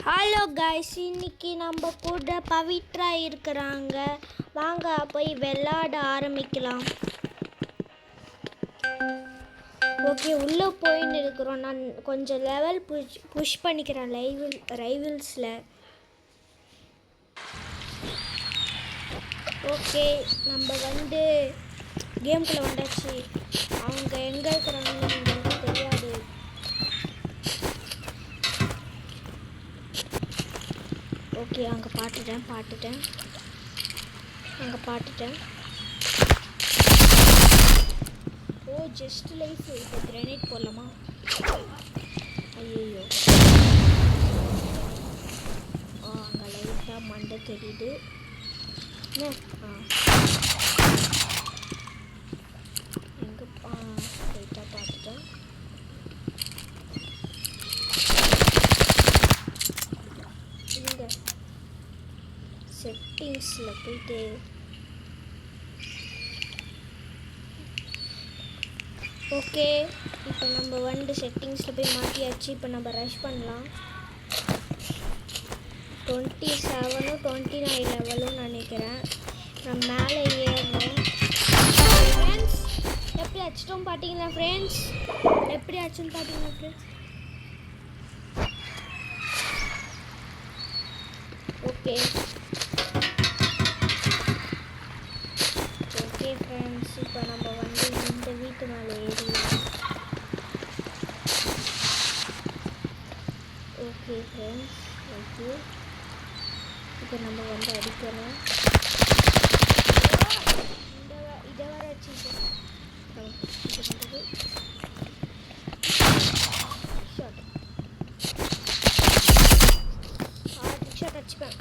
Hello guys, இன்னைக்கு நம்ம கூட பவித்ரா இருக்கிறாங்க. வாங்க போய் விளையாட ஆரம்பிக்கலாம். ஓகே, உள்ளே போயின்னு இருக்கிறோம். நான் கொஞ்சம் லெவல் புஷ் பண்ணிக்கிறேன் ரைவல்ஸில். ஓகே, நம்ம கேம்குள்ளே வந்தாச்சு. அவங்க எங்கே இருக்கிறாங்கன்னு எங்களுக்கு தெரியாது. ஓகே, அங்கே பாட்டுட்டேன். ஓ, ஜஸ்ட் லைஃப். இப்போ கிரேனேட் போடலாமா? ஐயோ, அங்கே லைட்டாக மண்டை தெரியுது. எங்கே லைட்டாக பார்த்துட்டேன். இங்கே செட்டிங்ஸில் போயிட்டு ஓகே, இப்போ நம்ம செட்டிங்ஸில் போய் மாற்றியாச்சு. இப்போ நம்ம ரஷ் பண்ணலாம். 27 29 லெவலும் நினைக்கிறேன். நான் மேலே ஏறணும். ஃப்ரெண்ட்ஸ், எப்படி அடிச்சிட்டோம் பார்த்தீங்களா ஃப்ரெண்ட்ஸ்? ஓகே ஃப்ரெண்ட்ஸ், இப்போ நம்ம இந்த வீட்டு மேலே ஏறிடலாம். ஓகே ஃப்ரெண்ட்ஸ், இப்போ நம்ம அடிக்கணும். இதை வர வச்சுட்டு ஷாட் அடிச்சுப்பேன்.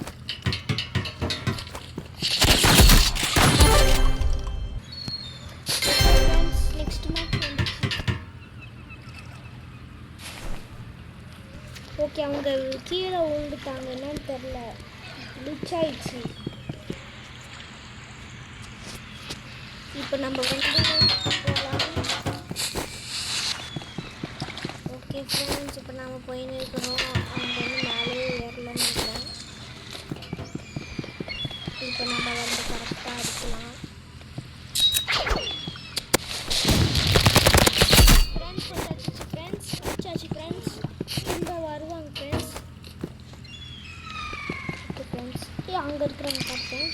ஓகே, அவங்க கீழே விழுந்துட்டாங்க. என்னன்னு தெரில, லிச் ஆயிடுச்சு. இப்போ நம்ம போகலாம். ஓகே ஃப்ரெண்ட்ஸ், இப்போ நாம் போயின்னு இருக்கிறோம். அவங்க மேலே ஏறலன்னு நினைக்கிறேன். இப்போ நம்ம கரெக்டாக அடிக்கலாம். ஃப்ரெண்ட்ஸ் வருவாங்க ஃப்ரெண்ட்ஸ். ஓகே ஃப்ரெண்ட்ஸ், அங்கே இருக்கிறவங்க பார்த்தேன்.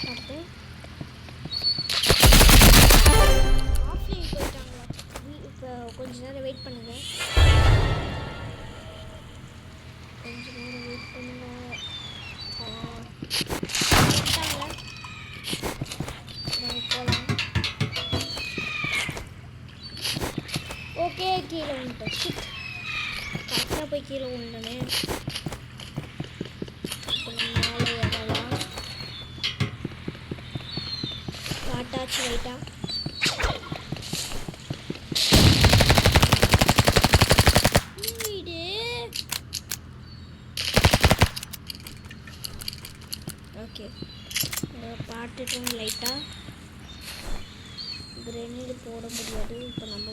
ஆஃப்லைன் போயிட்டாங்களா? இப்போ கொஞ்ச நேரம் வெயிட் பண்ணுங்க. போகலாம். ஓகே, கீழே வந்துட்டேன். கரெக்டாக போய் கீழே விழுந்தனே. மேலே ஏறலாம். காட்டாச்சு லைட்டாக. ஓகே, பாட்டுட்டோம் லைட்டாக. கிரேனேடு போட முடியாது. இப்போ நம்ம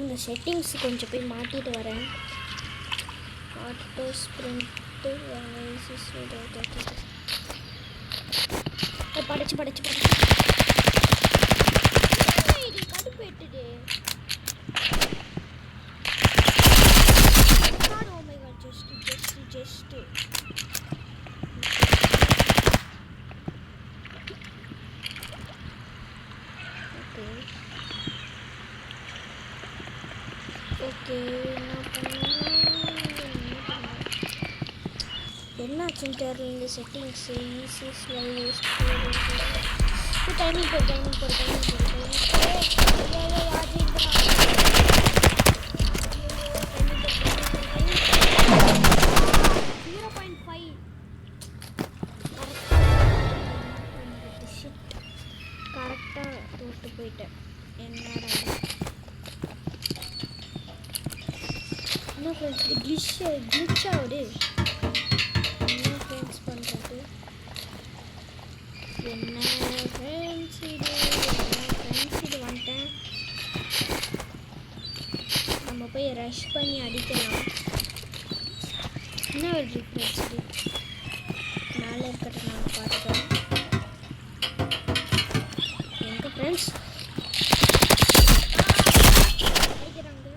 இந்த செட்டிங்ஸ் கொஞ்சம் போய் மாற்றிட்டு வரேன். ஆட்டோ ஸ்ப்ரிண்ட்டு படிச்சு கடுப்பேட்டுது. ஜஸ்ட்டு ஓகே, என்னாச்சுன்னு தெரியல. இந்த செட்டிங்ஸ் ஈஸியில் யூஸ் டைமிங் போடு. கரெக்டாக தோட்டு போயிட்டேன். என்னடா என்ன ஃப்ரெண்ட்ஸ், கிளிச் ஆகுது. என்ன ஃப்ரெண்ட்ஸ் பண்ணுறது? என்ன ஃப்ரெண்ட்ஸ் இது வந்துட்டேன். நம்ம போய் ரஷ் பண்ணி அடிக்கலாம். என்ன வருது ஃப்ரெண்ட்ஸ்? மேலே இருக்கிறத நாங்கள் பார்த்துட்டோம். எங்கே ஃப்ரெண்ட்ஸ் அடிக்கிறாங்க?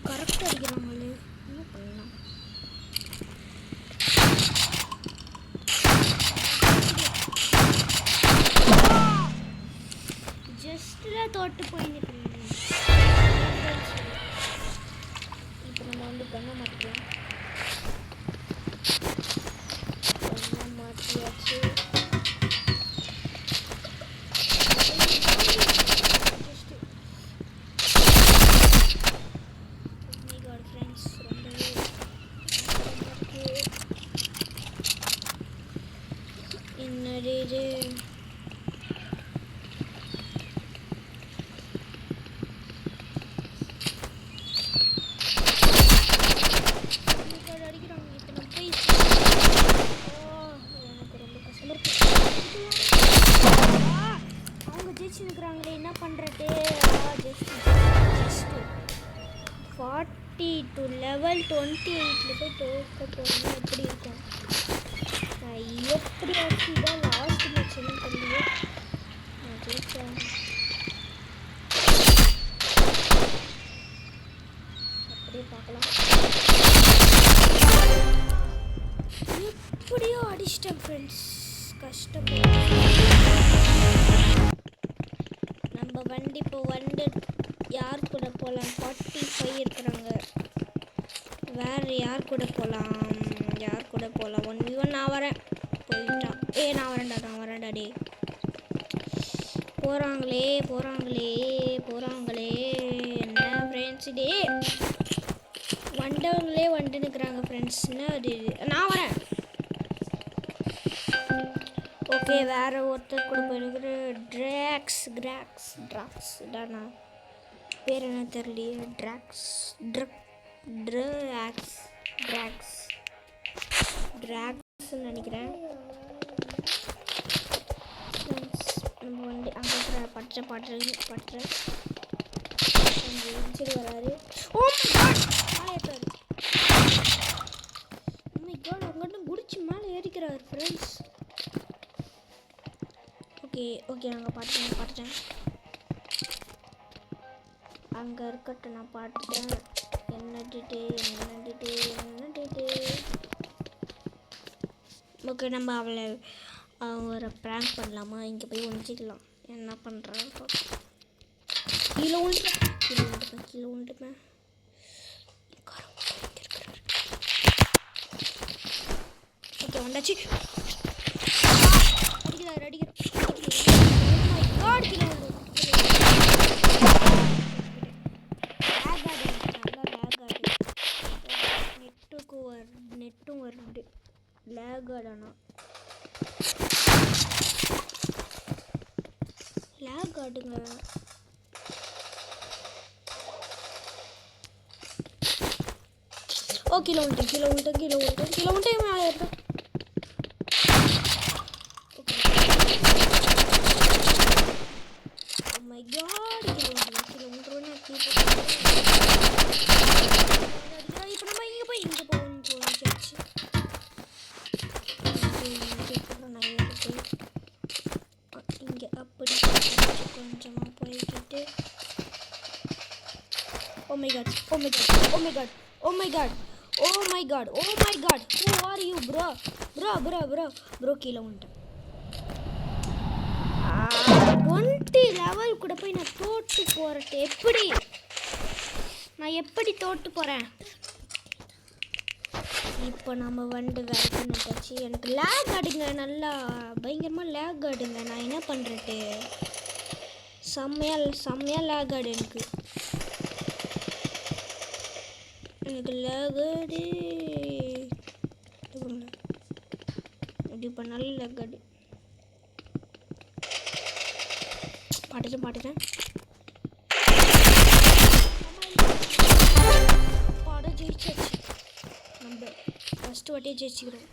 கரெக்டாக அடிக்கிறாங்களே, என்ன பண்ணலாம்? ஜஸ்ட்டில் தோட்டு போயிருக்கேன். இப்போ நம்ம வந்து கண்ணை மாற்றிக்கலாம். கண்ணை மாற்றியாச்சு. ஃப்ரெண்ட்ஸ் ரொம்பவே என்னது இது? ஜெயிச்சுக்கிறாங்களே, என்ன பண்ணுறது? ஜஸ்ட்டு 40 to level 28 போய் தோற்க போகிறோம்னா எப்படி இருக்கும்? நான் எப்படி ஆச்சு தான் லாஸ்ட் மேட்ச்னு தெரியல. நான் ஜெயிச்சேன். அப்படியே பார்க்கலாம். எப்படியோ அடிச்சிட்டேன் ஃப்ரெண்ட்ஸ். கஷ்டப்பட்டு நம்ம வண்டி இப்போ வந்து யார் கூட போகலாம்? 45 இருக்கிறாங்க. வேறு யார் கூட போகலாம்? 1v1 நான் வரேன். போயிட்டான். நான் வரேன்டா டே. போகிறாங்களே என்ன ஃப்ரெண்ட்ஸ்? டே வண்டவங்களே வந்துன்னுக்குறாங்க ஃப்ரெண்ட்ஸ். என்ன அது? நான் வரேன். ஓகே, வேறு ஒருத்தர் கூட போயிருக்கிற ட்ராக்ஸ் தானா பேர் என்ன தெரியலையே. ட்ராக்ஸ்ன்னு நினைக்கிறேன். நம்ம வந்து அங்கே இருக்கிற பற்ற சரி வராரு. ஓ மை காட், அங்கிட்ட குடிச்சு மேலே ஏறிக்கிறாரு ஃப்ரெண்ட்ஸ். ஓகே நாங்கள் பார்த்துட்டேன். அங்கே இருக்கட்டும், நான் பார்த்துட்டேன். என்ன ஓகே, நம்ம அவரை ப்ராங்க் பண்ணலாமா? இங்கே போய் ஒழிச்சிக்கலாம். என்ன பண்ணுறான்னு பார்ப்போம். கீழே உண்டுப்பேன். ஓகே வந்தாச்சு. அடிக்கிறார். நெட்டும் வருது. லேக் ஆடுங்க. ஓ கீழே உண்டேன் மேலே ஏற்பேன். மை காட், கீழே உண்டுருவேன். இப்போ நம்ம இங்கே போவோம். இங்கே அப்படி கொஞ்சமாக போய்கிட்டு oh my god who are you bro கீழே வந்துட்டேன். 20 லெவல் கூட போய் நான் தோட்டு போகிறேன். நான் எப்படி தோட்டு போகிறேன்? இப்போ நம்ம வந்து வேறு பண்ணிட்டாச்சு. எனக்கு லேக் ஆடுங்க, நல்லா பயங்கரமாக லேக் ஆடுங்க. நான் என்ன பண்ணுறது? செம்மையாக லேக் ஆடு எனக்கு லேக் ஆடு. இப்படி பண்ணாலும் லேக் ஆடு. பாட்டுட்டேன். பாட ஜெயிச்சாச்சு. நம்ம ஃபஸ்ட்டு வாட்டியே ஜெயிச்சுக்கிறோம்.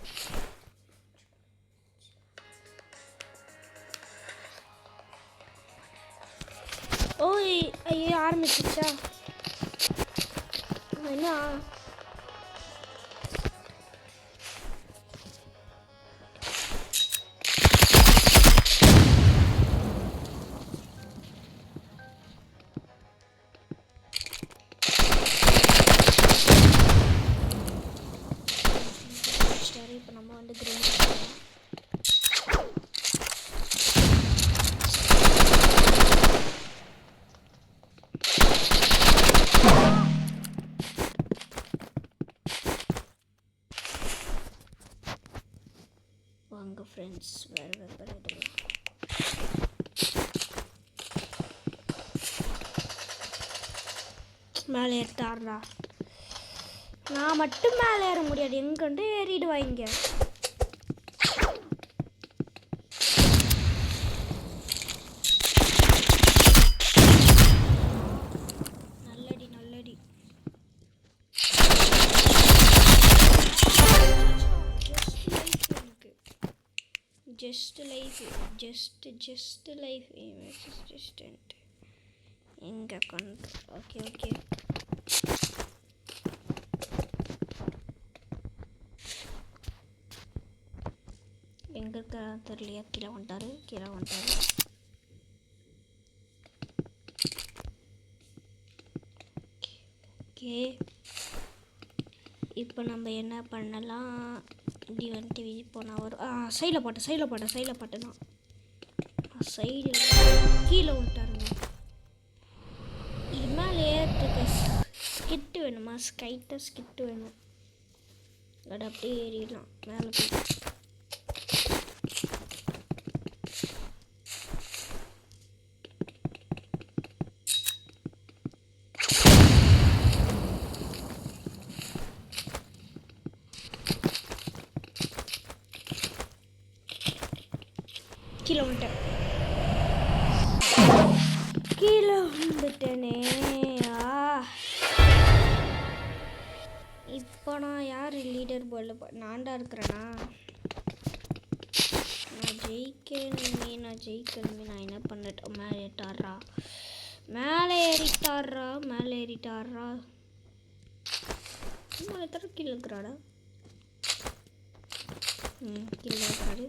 ஆரம்பிச்சிச்சா என்ன இப்போ நம்ம வந்து கிரேனேட் வாங்க ஃப்ரெண்ட்ஸ் வேறு வெப்பன் எடுக்கலாம். மேலே ஏற்றாடுறா நான் மட்டும் மேலே ஏற முடியாது எங்கண்டு ஏறிடுவாங்க. நல்லடி நல்லடி ஜஸ்ட் லைஃப் அசிஸ்டன்ட் எங்கே கொண்டு ஓகே ஓகே எங்கே இருக்கிற தெரியலையா கீழே வந்துட்டாரு ஓகே இப்போ நம்ம என்ன பண்ணலாம் இப்படி வந்துட்டு போனால் வரும் சைடில் பாட்டு தான் சைடில் கீழே விட்டாருங்க. இது மேலே ஏறதுக்கு ஸ்கிட்டு வேணுமா ஸ்கிட்டு வேணும் அது அப்படியே ஏறிடலாம் மேலே போய் கீழே வந்துட்டேனே. இப்போ நான் யார் லீடர் போர்டில் நான்டா இருக்கிறேன்னா நான் ஜெயிக்கணுமே நான் என்ன பண்ணட்டும். மேலே ஏறிட்டாரா சும்மா எத்தனை கீழே இருக்கிறாடா கீழே இருக்காரு.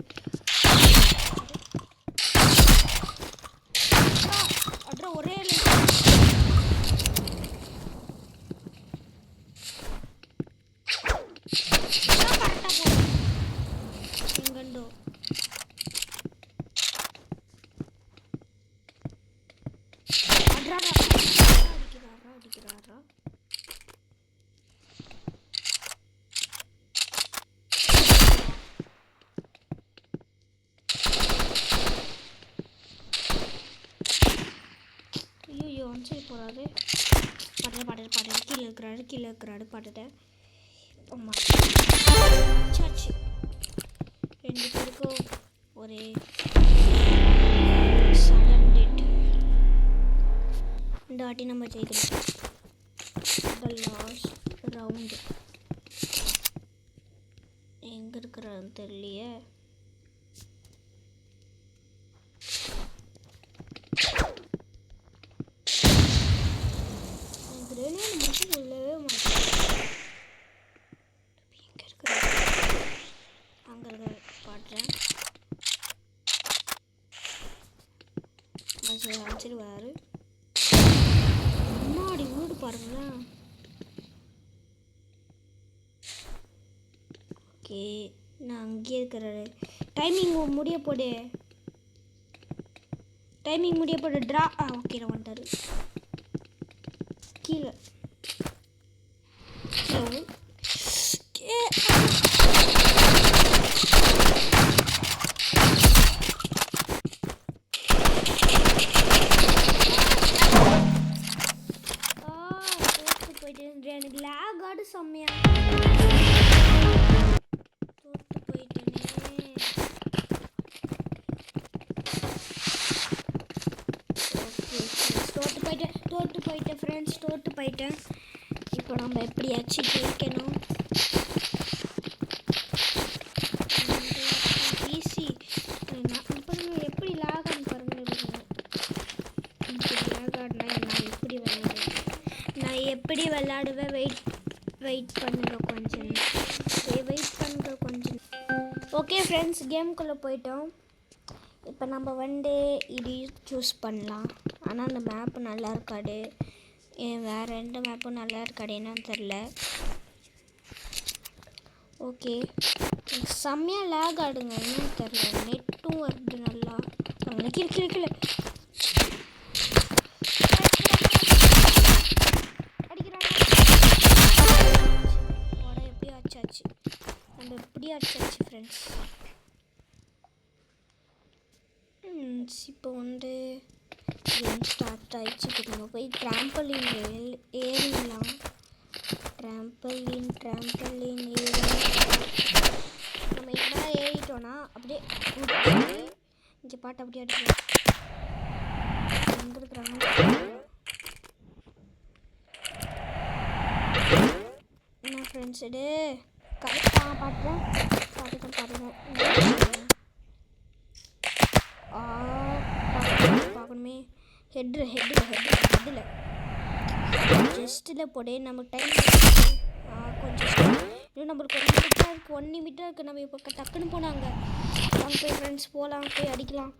ஒரே எங்கண்டோ அடிக்கிறாரா ஐயோ சரி போகிறாரு பாட்டு கீழே இருக்கிறாரு பாட்டுட்டேன். ஆமாம் சாச்சு 2 பேருக்கும் ஒரே சலண்டட். இந்த வாட்டி நம்ம ஜெயிக்கணும். லாஸ்ட் ரவுண்டு எங்கே இருக்கிறான்னு தெரியலையே. உள்ளவே மாட்டேன் எங்கே இருக்கிற அங்கே பாடுறேன். சரி வராரு முன்னாடி வீடு பாருங்களேன். ஓகே நான் அங்கேயே இருக்கிறாரு. டைமிங் முடிய போடு ட்ரா ஓகே நான் வந்துட்டாரு கீழே. போயிட்டு எனக்கு லேக் ஆடு செம்மையா தோட்டு போயிட்டேனே. தோட்டு போயிட்டேன் ஃப்ரெண்ட்ஸ் இப்போ நம்ம எப்படியாச்சும் ஜெயிக்கணும். ஈஸி எப்படி லேக் ஆடு பாருங்க. லேக் ஆடுனா நான் எப்படி விளையாடுவேன். வெயிட் பண்ணுங்க கொஞ்சம். வெயிட் பண்ணுங்க கொஞ்சம். ஓகே ஃப்ரெண்ட்ஸ், கேமுக்குள்ளே போயிட்டோம். இப்போ நம்ம இது சூஸ் பண்ணலாம். ஆனால் அந்த மேப்பு நல்லா இருக்காது. வேறு எந்த மேப்பும் நல்லா இருக்காது, என்னன்னு தெரில. ஓகே, செம்மையாக லேக் ஆடுங்க, என்னன்னு தெரில. நெட்டும் வருது நல்லா. கீழே எப்படியும் அடிச்சாச்சு ஃப்ரெண்ட்ஸ். இப்போ கேம் ஸ்டார்ட் ஆகிடுச்சு. இப்போ நம்ம போய் ட்ராம்பலின் ஏறிடலாம். ட்ராம்பலின் நம்ம இப்போ ஏறிட்டோன்னா அப்படியே இங்கே பாட்டு அப்படியே அடிக்கலாம். எங்கே இருக்கிறாங்க என்ன ஃப்ரெண்ட்ஸ்? இது கரெக்டாக பார்க்கணுமே. ஹெட்டில் ஜஸ்ட்டில் போடு. நமக்கு டைம் கொஞ்சம் இன்னும் நம்மளுக்கு 1 நிமிடம் இருக்குது. நம்ம இப்போ டக்குன்னு போனாங்க. வாங்க போய் ஃப்ரெண்ட்ஸ் போகலாம், போய் அடிக்கலாம்.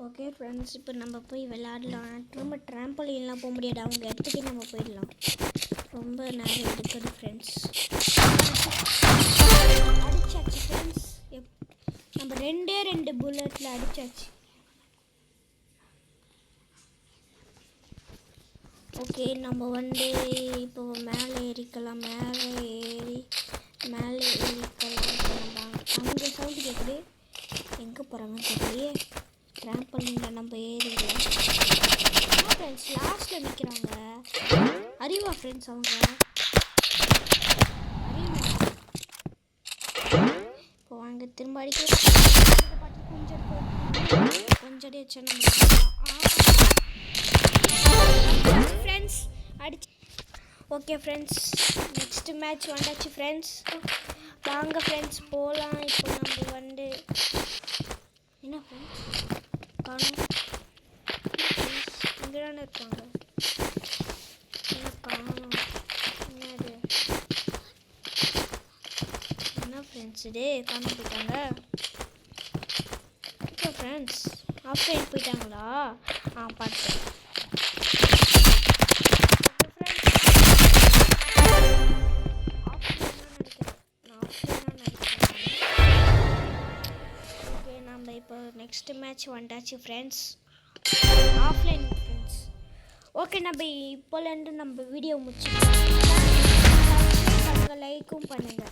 ஓகே ஃப்ரெண்ட்ஸ், இப்போ நம்ம போய் விளையாடலாம். ரொம்ப ட்ராம்பலின்லாம் போக முடியாது, அவங்க இடத்துக்கே நம்ம போயிடலாம். ரொம்ப நேரம் எடுக்குது ஃப்ரெண்ட்ஸ். அடிச்சாச்சு ஃப்ரெண்ட்ஸ். நம்ம 2 புல்லட்டில் அடிச்சாச்சு. ஓகே, நம்ம இப்போ மேலே ஏறிக்கலாம். அங்கே சவுண்டு கேட்குது. எங்கே போகிறாங்கன்னு தெரியலையே. ட்ராம்பலினில் நம்ம ஏறிடலாம். ஃப்ரெண்ட்ஸ் லாஸ்ட்டில் நிற்கிறாங்க. அறிவா ஃப்ரெண்ட்ஸ் அவங்க? இப்போ வாங்க திரும்ப அடிக்கலாம். கொஞ்சம் அடிச்சா ஃப்ரெண்ட்ஸ் அடிச்சு. ஓகே ஃப்ரெண்ட்ஸ், நெக்ஸ்ட் மேட்ச் வந்தாச்சு ஃப்ரெண்ட்ஸ். வாங்க ஃப்ரெண்ட்ஸ் போகலாம். இப்போ நம்ம என்ன ஃப்ரெண்ட்ஸ் காணும்? இங்கே தானே இருக்காங்க. காணும் என்னது? என்ன ஃப்ரெண்ட்ஸ் இது காண போயிட்டாங்க? ஓகே ஃப்ரெண்ட்ஸ், ஆஃப்லைன் போயிட்டாங்களா? பார்த்தேன். இப்போ நெக்ஸ்ட் மேட்ச் வந்தாச்சு ஃப்ரெண்ட்ஸ், ஆஃப்லைன் ஃப்ரெண்ட்ஸ். ஓகே, நம்ம இப்போலேருந்து நம்ம வீடியோ முடிச்சுக்கலாம். லைக்கும் பண்ணுங்கள்.